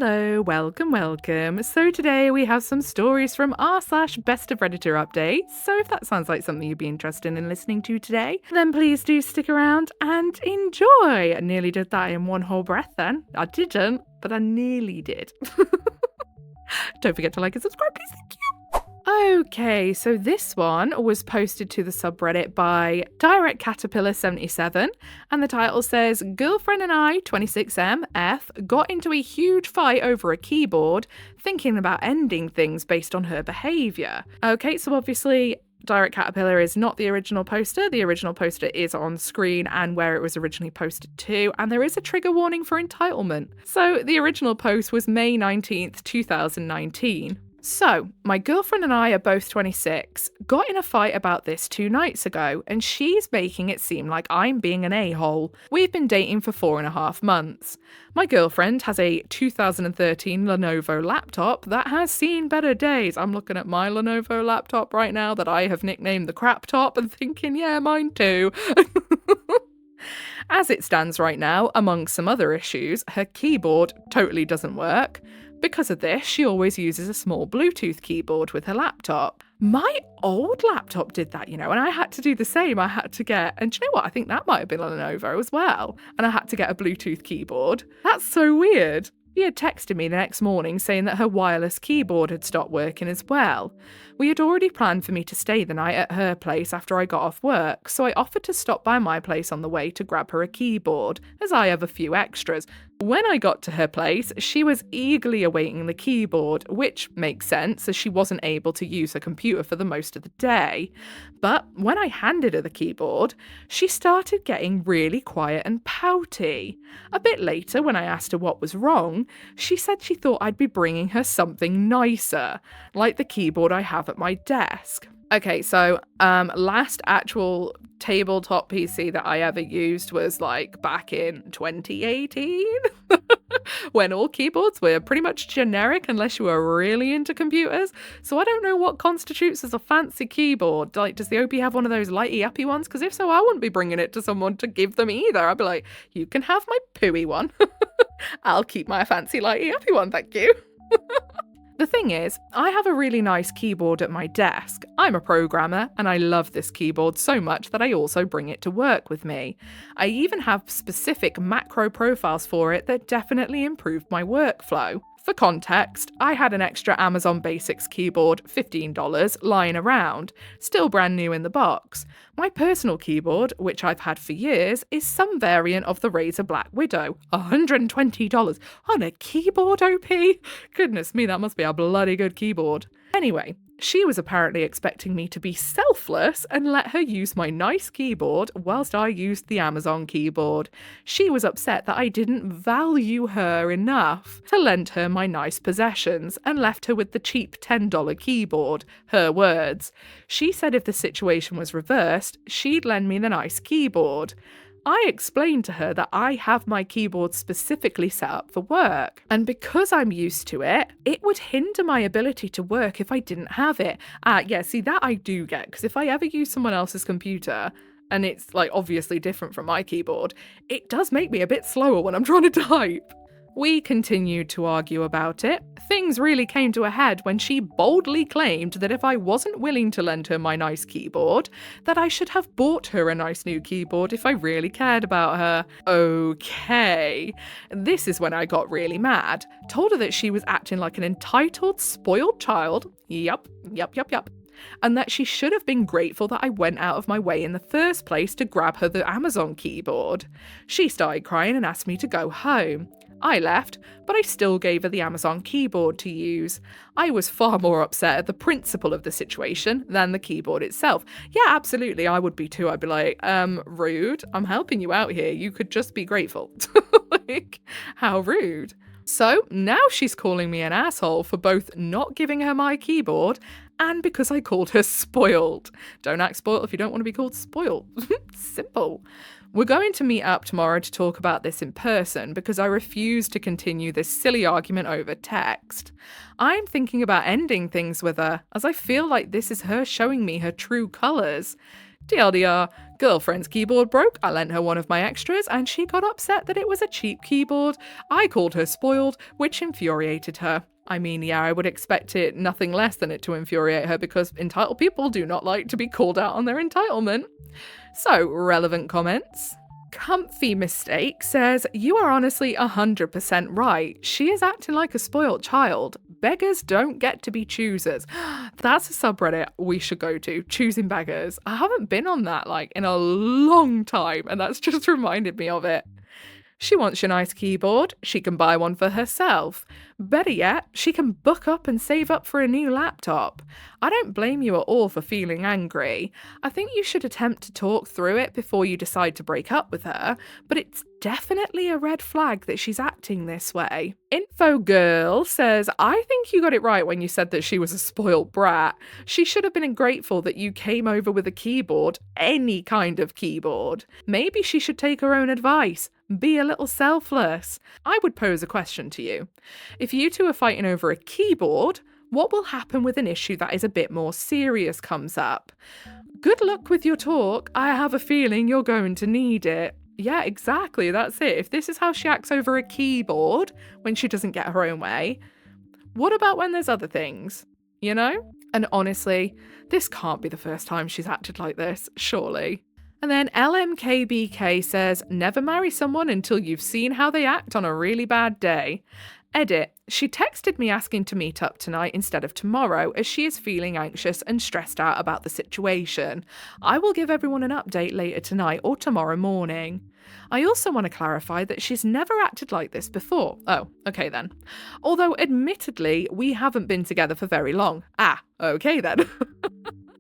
Hello, welcome. So today we have some stories from r/BestofRedditorUpdates. So if that sounds like something you'd be interested in listening to today, then please do stick around and enjoy. I nearly did that in one whole breath then. I didn't, but I nearly did. Don't forget to like and subscribe, please. Thank you. Okay, so this one was posted to the subreddit by Direct Caterpillar 77, and the title says, "Girlfriend and I, 26M, got into a huge fight over a keyboard, thinking about ending things based on her behaviour." Okay, so obviously Direct Caterpillar is not the original poster. The original poster is on screen and where it was originally posted to, and there is a trigger warning for entitlement. So the original post was May 19th, 2019. So, my girlfriend and I are both 26, got in a fight about this 2 nights ago, and she's making it seem like I'm being an a-hole. We've been dating for 4.5 months. My girlfriend has a 2013 Lenovo laptop that has seen better days. I'm looking at my Lenovo laptop right now that I have nicknamed the crap top and thinking, yeah, mine too. As it stands right now, among some other issues, her keyboard totally doesn't work. Because of this, she always uses a small Bluetooth keyboard with her laptop. My old laptop did that, and I had to do the same. I had to get, and do you know what? I think that might have been a Lenovo as well. And I had to get a Bluetooth keyboard. That's so weird. She had texted me the next morning saying that her wireless keyboard had stopped working as well. We had already planned for me to stay the night at her place after I got off work, so I offered to stop by my place on the way to grab her a keyboard, as I have a few extras. When I got to her place, she was eagerly awaiting the keyboard, which makes sense as she wasn't able to use her computer for the most of the day. But when I handed her the keyboard, she started getting really quiet and pouty. A bit later, when I asked her what was wrong, she said she thought I'd be bringing her something nicer, like the keyboard I have at my desk. Okay, so last actual tabletop PC that I ever used was like back in 2018 when all keyboards were pretty much generic unless you were really into computers. So I don't know what constitutes as a fancy keyboard. Like, does the OP have one of those lighty uppy ones? Because if so, I wouldn't be bringing it to someone to give them either. I'd be like, you can have my pooey one. I'll keep my fancy lighty uppy one, thank you. The thing is, I have a really nice keyboard at my desk. I'm a programmer, and I love this keyboard so much that I also bring it to work with me. I even have specific macro profiles for it that definitely improved my workflow. For context, I had an extra Amazon Basics keyboard, $15, lying around, still brand new in the box. My personal keyboard, which I've had for years, is some variant of the Razer Black Widow, $120 on a keyboard, OP? Goodness me, that must be a bloody good keyboard. Anyway, she was apparently expecting me to be selfless and let her use my nice keyboard whilst I used the Amazon keyboard. She was upset that I didn't value her enough to lend her my nice possessions and left her with the cheap $10 keyboard. Her words. She said if the situation was reversed, she'd lend me the nice keyboard. I explained to her that I have my keyboard specifically set up for work, and because I'm used to it, it would hinder my ability to work if I didn't have it. See, that I do get, because if I ever use someone else's computer, and it's like obviously different from my keyboard, it does make me a bit slower when I'm trying to type. We continued to argue about it. Things really came to a head when she boldly claimed that if I wasn't willing to lend her my nice keyboard, that I should have bought her a nice new keyboard if I really cared about her. Okay. This is when I got really mad. Told her that she was acting like an entitled, spoiled child. Yup. And that she should have been grateful that I went out of my way in the first place to grab her the Amazon keyboard. She started crying and asked me to go home. I left, but I still gave her the Amazon keyboard to use. I was far more upset at the principle of the situation than the keyboard itself. Yeah, absolutely, I would be too. I'd be like, rude, I'm helping you out here. You could just be grateful. Like, how rude. So now she's calling me an asshole for both not giving her my keyboard and because I called her spoiled. Don't act spoiled if you don't want to be called spoiled. Simple. We're going to meet up tomorrow to talk about this in person because I refuse to continue this silly argument over text. I'm thinking about ending things with her as I feel like this is her showing me her true colours. TLDR, girlfriend's keyboard broke, I lent her one of my extras, and she got upset that it was a cheap keyboard. I called her spoiled, which infuriated her. I mean, yeah, I would expect it nothing less than it to infuriate her because entitled people do not like to be called out on their entitlement. So, relevant comments. Comfy Mistake says, you are honestly 100% right. She is acting like a spoilt child. Beggars don't get to be choosers. That's a subreddit we should go to, choosing beggars. I haven't been on that in a long time, and that's just reminded me of it. She wants your nice keyboard. She can buy one for herself. Better yet, she can book up and save up for a new laptop. I don't blame you at all for feeling angry. I think you should attempt to talk through it before you decide to break up with her, but it's definitely a red flag that she's acting this way. Info Girl says, I think you got it right when you said that she was a spoiled brat. She should have been grateful that you came over with a keyboard, any kind of keyboard. Maybe she should take her own advice. Be a little selfless. I would pose a question to you. If you two are fighting over a keyboard, what will happen with an issue that is a bit more serious comes up? Good luck with your talk. I have a feeling you're going to need it. Yeah, exactly. That's it. If this is how she acts over a keyboard when she doesn't get her own way, what about when there's other things? You know? And honestly, this can't be the first time she's acted like this, surely. And then LMKBK says, never marry someone until you've seen how they act on a really bad day. Edit. She texted me asking to meet up tonight instead of tomorrow as she is feeling anxious and stressed out about the situation. I will give everyone an update later tonight or tomorrow morning. I also want to clarify that she's never acted like this before. Oh, okay then. Although admittedly, we haven't been together for very long. Ah, okay then.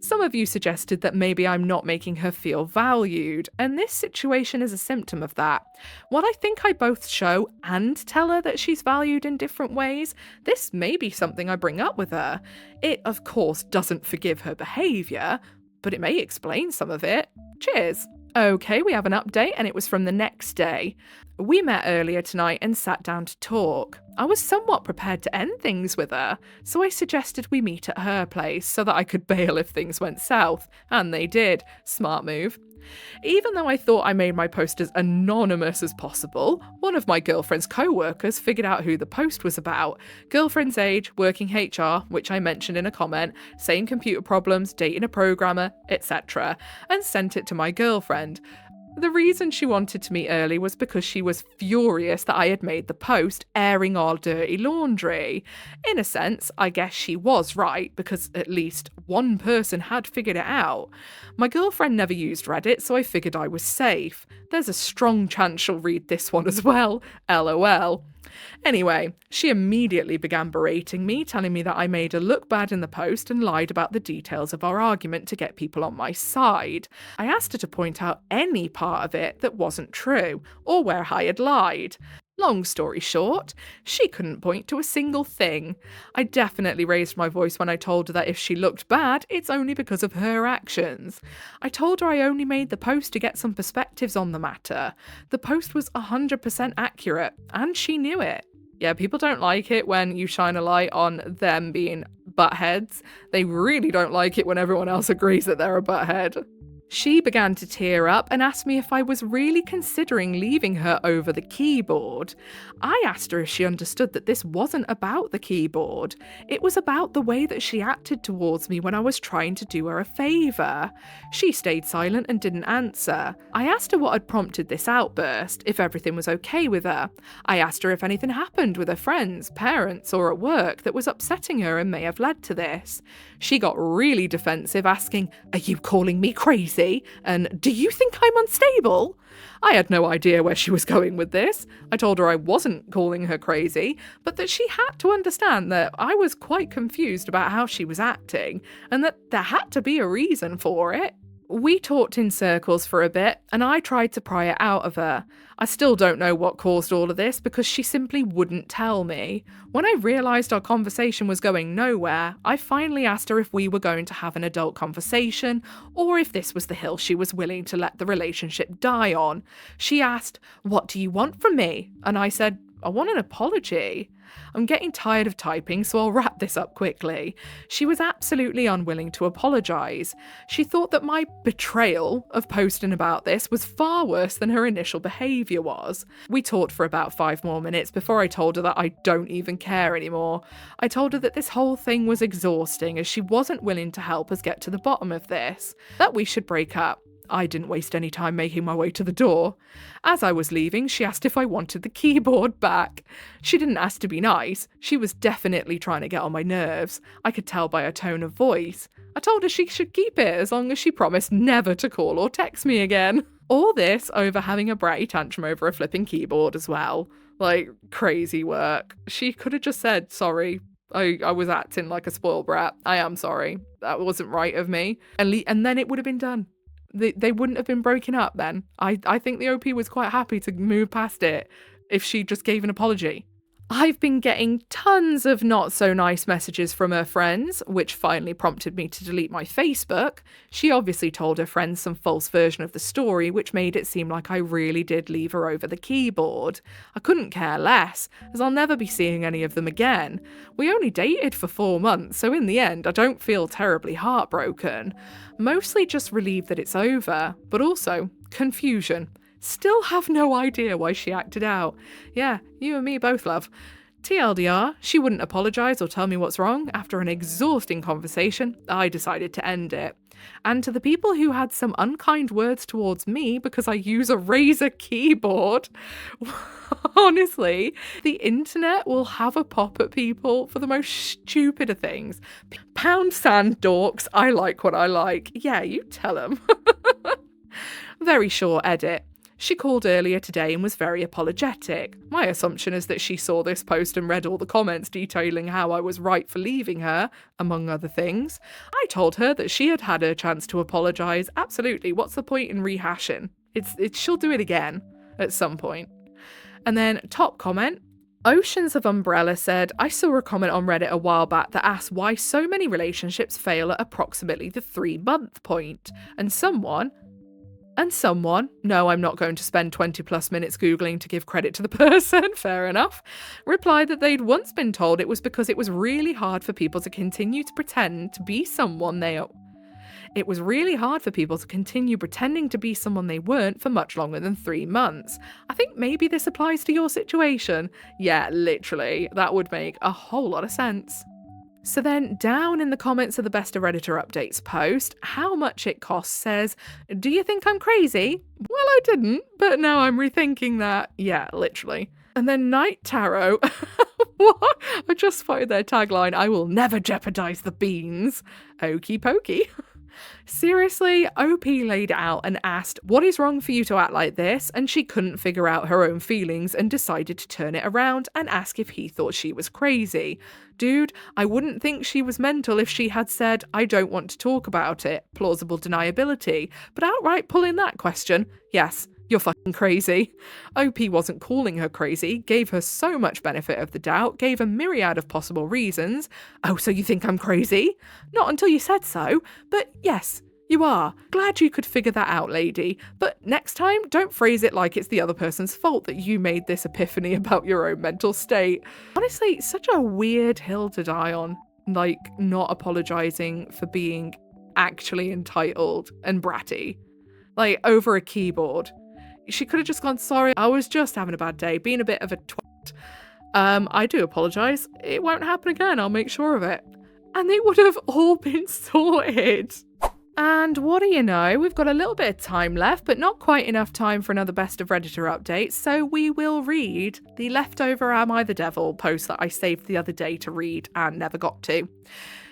Some of you suggested that maybe I'm not making her feel valued, and this situation is a symptom of that. While I think I both show and tell her that she's valued in different ways, this may be something I bring up with her. It, of course, doesn't forgive her behaviour, but it may explain some of it. Cheers! Okay, we have an update, and it was from the next day. We met earlier tonight and sat down to talk. I was somewhat prepared to end things with her, so I suggested we meet at her place so that I could bail if things went south, and they did. Smart move. Even though I thought I made my post as anonymous as possible, one of my girlfriend's co-workers figured out who the post was about. Girlfriend's age, working HR, which I mentioned in a comment, same computer problems, dating a programmer, etc., and sent it to my girlfriend. The reason she wanted to meet early was because she was furious that I had made the post airing our dirty laundry. In a sense, I guess she was right, because at least one person had figured it out. My girlfriend never used Reddit, so I figured I was safe. There's a strong chance she'll read this one as well. LOL. Anyway, she immediately began berating me, telling me that I made her look bad in the post and lied about the details of our argument to get people on my side. I asked her to point out any part of it that wasn't true, or where I had lied. Long story short, she couldn't point to a single thing. I definitely raised my voice when I told her that if she looked bad, it's only because of her actions. I told her I only made the post to get some perspectives on the matter. The post was 100% accurate, and she knew it. Yeah, people don't like it when you shine a light on them being buttheads. They really don't like it when everyone else agrees that they're a butthead. She began to tear up and asked me if I was really considering leaving her over the keyboard. I asked her if she understood that this wasn't about the keyboard. It was about the way that she acted towards me when I was trying to do her a favour. She stayed silent and didn't answer. I asked her what had prompted this outburst, if everything was okay with her. I asked her if anything happened with her friends, parents, or at work that was upsetting her and may have led to this. She got really defensive, asking, "Are you calling me crazy? And do you think I'm unstable?" I had no idea where she was going with this. I told her I wasn't calling her crazy, but that she had to understand that I was quite confused about how she was acting, and that there had to be a reason for it. We talked in circles for a bit, and I tried to pry it out of her. I still don't know what caused all of this because she simply wouldn't tell me. When I realised our conversation was going nowhere, I finally asked her if we were going to have an adult conversation or if this was the hill she was willing to let the relationship die on. She asked, "What do you want from me?" And I said, "I want an apology." I'm getting tired of typing, so I'll wrap this up quickly. She was absolutely unwilling to apologise. She thought that my betrayal of posting about this was far worse than her initial behaviour was. We talked for about 5 more minutes before I told her that I don't even care anymore. I told her that this whole thing was exhausting as she wasn't willing to help us get to the bottom of this, that we should break up. I didn't waste any time making my way to the door. As I was leaving, she asked if I wanted the keyboard back. She didn't ask to be nice. She was definitely trying to get on my nerves. I could tell by her tone of voice. I told her she should keep it as long as she promised never to call or text me again. All this over having a bratty tantrum over a flipping keyboard as well. Like, crazy work. She could have just said, sorry, I was acting like a spoiled brat. I am sorry. That wasn't right of me. And then it would have been done. They wouldn't have been broken up then. I think the OP was quite happy to move past it if she just gave an apology. I've been getting tons of not so nice messages from her friends, which finally prompted me to delete my Facebook. She obviously told her friends some false version of the story, which made it seem like I really did leave her over the keyboard. I couldn't care less, as I'll never be seeing any of them again. We only dated for 4 months, so in the end I don't feel terribly heartbroken. Mostly just relieved that it's over, but also confusion. Still have no idea why she acted out. Yeah, you and me both, love. TLDR, she wouldn't apologise or tell me what's wrong. After an exhausting conversation, I decided to end it. And to the people who had some unkind words towards me because I use a Razer keyboard, honestly, the internet will have a pop at people for the most stupid of things. Pound sand dorks, I like what I like. Yeah, you tell them. Very short edit. She called earlier today and was very apologetic. My assumption is that she saw this post and read all the comments detailing how I was right for leaving her, among other things. I told her that she had had her chance to apologise. Absolutely, what's the point in rehashing? She'll do it again at some point. And then top comment. Oceans of Umbrella said, I saw a comment on Reddit a while back that asked why so many relationships fail at approximately the 3-month point. And someone, no, I'm not going to spend 20 plus minutes Googling to give credit to the person, fair enough, replied that they'd once been told it was because it was really hard for people to continue to pretend to be someone they are. It was really hard for people to continue pretending to be someone they weren't for much longer than 3 months. I think maybe this applies to your situation. Yeah, literally, that would make a whole lot of sense. So then down in the comments of the Best of Redditor Updates post, how much it costs says, do you think I'm crazy? Well, I didn't, but now I'm rethinking that. Yeah, literally. And then Night Tarot, what? I just spotted their tagline, I will never jeopardise the beans. Okie pokey. Seriously, OP laid out and asked, what is wrong for you to act like this? And she couldn't figure out her own feelings and decided to turn it around and ask if he thought she was crazy. Dude, I wouldn't think she was mental if she had said, I don't want to talk about it. Plausible deniability. But outright pulling that question, yes, you're fucking crazy. OP wasn't calling her crazy, gave her so much benefit of the doubt, gave a myriad of possible reasons. Oh, so you think I'm crazy? Not until you said so, but yes, you are. Glad you could figure that out, lady. But next time, don't phrase it like it's the other person's fault that you made this epiphany about your own mental state. Honestly, such a weird hill to die on. Like, not apologising for being actually entitled and bratty. Like, over a keyboard. She could have just gone, sorry, I was just having a bad day, being a bit of a twat. I do apologise. It won't happen again, I'll make sure of it. And they would have all been sorted. And what do you know, we've got a little bit of time left, but not quite enough time for another Best of Redditor update, so we will read the leftover Am I the Devil post that I saved the other day to read and never got to.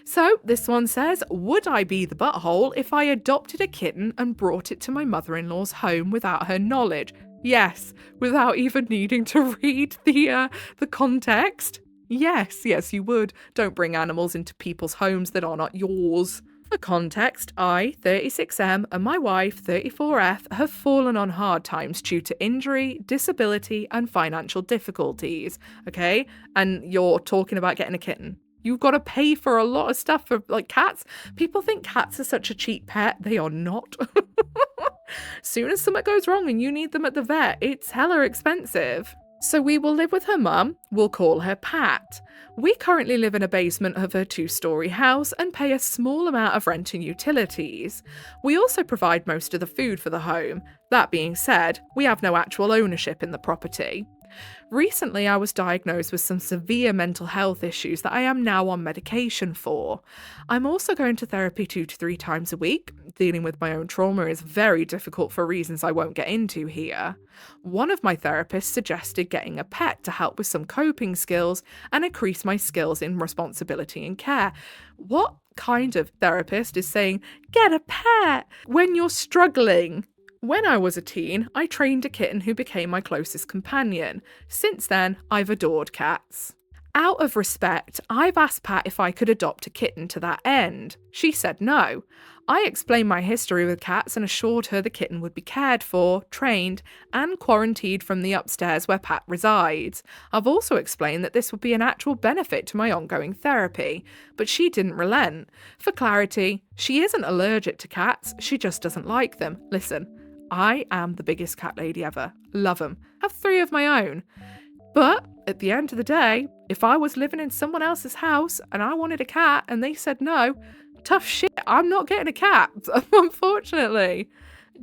So this one says, would I be the butthole if I adopted a kitten and brought it to my mother-in-law's home without her knowledge? Yes, without even needing to read the context. Yes, you would. Don't bring animals into people's homes that are not yours. For context, I, 36M, and my wife, 34F, have fallen on hard times due to injury, disability, and financial difficulties. Okay? And you're talking about getting a kitten. You've got to pay for a lot of stuff for, like, cats. People think cats are such a cheap pet. They are not. Soon as something goes wrong and you need them at the vet, it's hella expensive. So we will live with her mum, we'll call her Pat. We currently live in a basement of her 2-storey house and pay a small amount of rent and utilities. We also provide most of the food for the home. That being said, we have no actual ownership in the property. Recently, I was diagnosed with some severe mental health issues that I am now on medication for. I'm also going to therapy 2 to 3 times a week. Dealing with my own trauma is very difficult for reasons I won't get into here. One of my therapists suggested getting a pet to help with some coping skills and increase my skills in responsibility and care. What kind of therapist is saying, get a pet, when you're struggling? When I was a teen, I trained a kitten who became my closest companion. Since then, I've adored cats. Out of respect, I've asked Pat if I could adopt a kitten to that end. She said no. I explained my history with cats and assured her the kitten would be cared for, trained, and quarantined from the upstairs where Pat resides. I've also explained that this would be an actual benefit to my ongoing therapy, but she didn't relent. For clarity, she isn't allergic to cats, she just doesn't like them. Listen, I am the biggest cat lady ever. Love them. Have 3 of my own. But at the end of the day, if I was living in someone else's house and I wanted a cat and they said no, tough shit, I'm not getting a cat, unfortunately.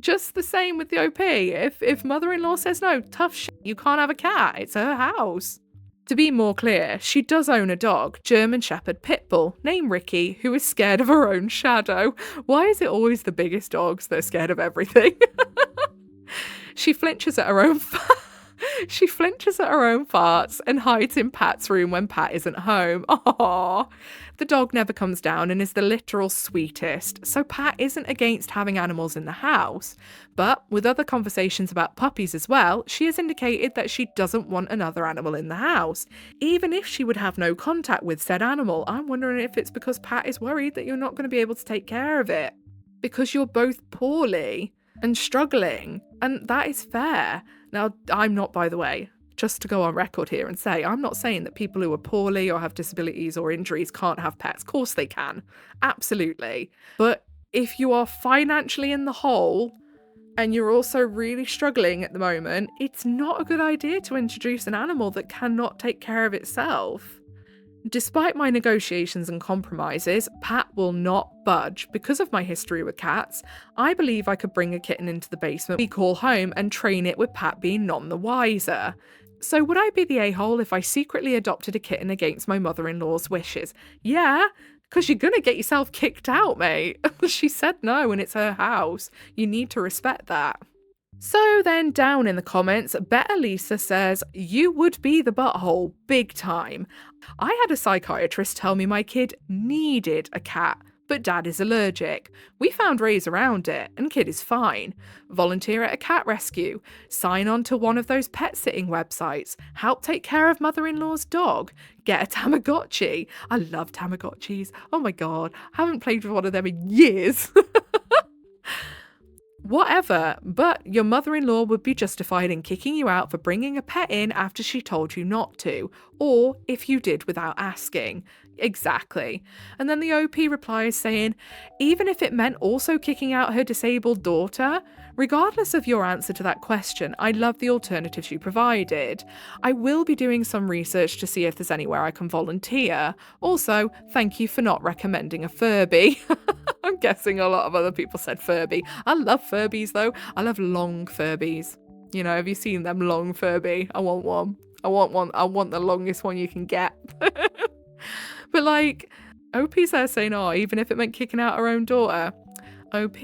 Just the same with the OP. If mother-in-law says no, tough shit, you can't have a cat. It's her house. To be more clear, she does own a dog, German Shepherd Pitbull, named Ricky, who is scared of her own shadow. Why is it always the biggest dogs that are scared of everything? She flinches at her own farts and hides in Pat's room when Pat isn't home. Aww. The dog never comes down and is the literal sweetest, so Pat isn't against having animals in the house. But with other conversations about puppies as well, she has indicated that she doesn't want another animal in the house. Even if she would have no contact with said animal, I'm wondering if it's because Pat is worried that you're not going to be able to take care of it. Because you're both poorly and struggling, and that is fair. Now, I'm not, by the way, just to go on record here and say, I'm not saying that people who are poorly or have disabilities or injuries can't have pets. Of course they can. Absolutely. But if you are financially in the hole and you're also really struggling at the moment, it's not a good idea to introduce an animal that cannot take care of itself. Despite my negotiations and compromises, Pat will not budge. Because of my history with cats, I believe I could bring a kitten into the basement we call home and train it with Pat being none the wiser. So would I be the a-hole if I secretly adopted a kitten against my mother-in-law's wishes? Yeah, because you're going to get yourself kicked out, mate. She said no and it's her house. You need to respect that. So then down in the comments, Better Lisa says, you would be the butthole, big time. I had a psychiatrist tell me my kid needed a cat, but dad is allergic. We found ways around it, and kid is fine. Volunteer at a cat rescue. Sign on to one of those pet sitting websites. Help take care of mother-in-law's dog. Get a Tamagotchi. I love Tamagotchis. Oh my god, I haven't played with one of them in years. Whatever, but your mother-in-law would be justified in kicking you out for bringing a pet in after she told you not to, or if you did without asking. Exactly. And then the OP replies saying, even if it meant also kicking out her disabled daughter, regardless of your answer to that question, I love the alternatives you provided. I will be doing some research to see if there's anywhere I can volunteer. Also, thank you for not recommending a Furby. I'm guessing a lot of other people said Furby. I love Furbies though. I love long Furbies. You know, have you seen them long Furby? I want one. I want one. I want the longest one you can get. But like, OP's there saying, oh, even if it meant kicking out her own daughter. OP,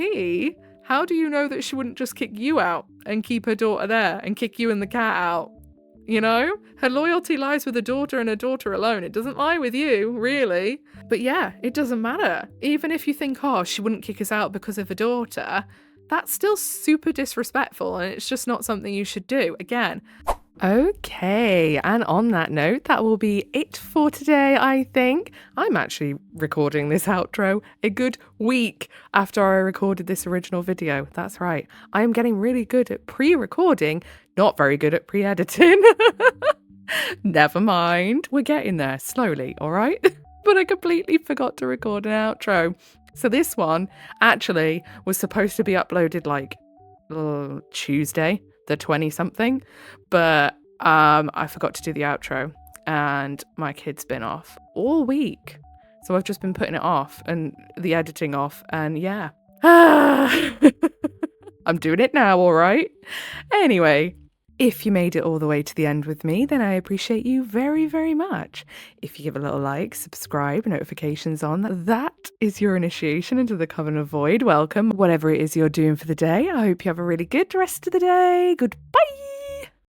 how do you know that she wouldn't just kick you out and keep her daughter there and kick you and the cat out? You know, her loyalty lies with her daughter and her daughter alone. It doesn't lie with you, really. But yeah, it doesn't matter. Even if you think, oh, she wouldn't kick us out because of her daughter, that's still super disrespectful and it's just not something you should do. Again. Okay, and on that note, that will be it for today, I think. I'm actually recording this outro a good week after I recorded this original video. That's right. I am getting really good at pre-recording, not very good at pre-editing. Never mind. We're getting there slowly, all right? But I completely forgot to record an outro. So this one actually was supposed to be uploaded like Tuesday, the 20-something, but I forgot to do the outro, and my kid's been off all week. So I've just been putting it off and the editing off, and yeah. I'm doing it now, all right? Anyway, if you made it all the way to the end with me, then I appreciate you very, very much. If you give a little like, subscribe, notifications on, that is your initiation into the Coven of Void. Welcome, whatever it is you're doing for the day. I hope you have a really good rest of the day. Goodbye.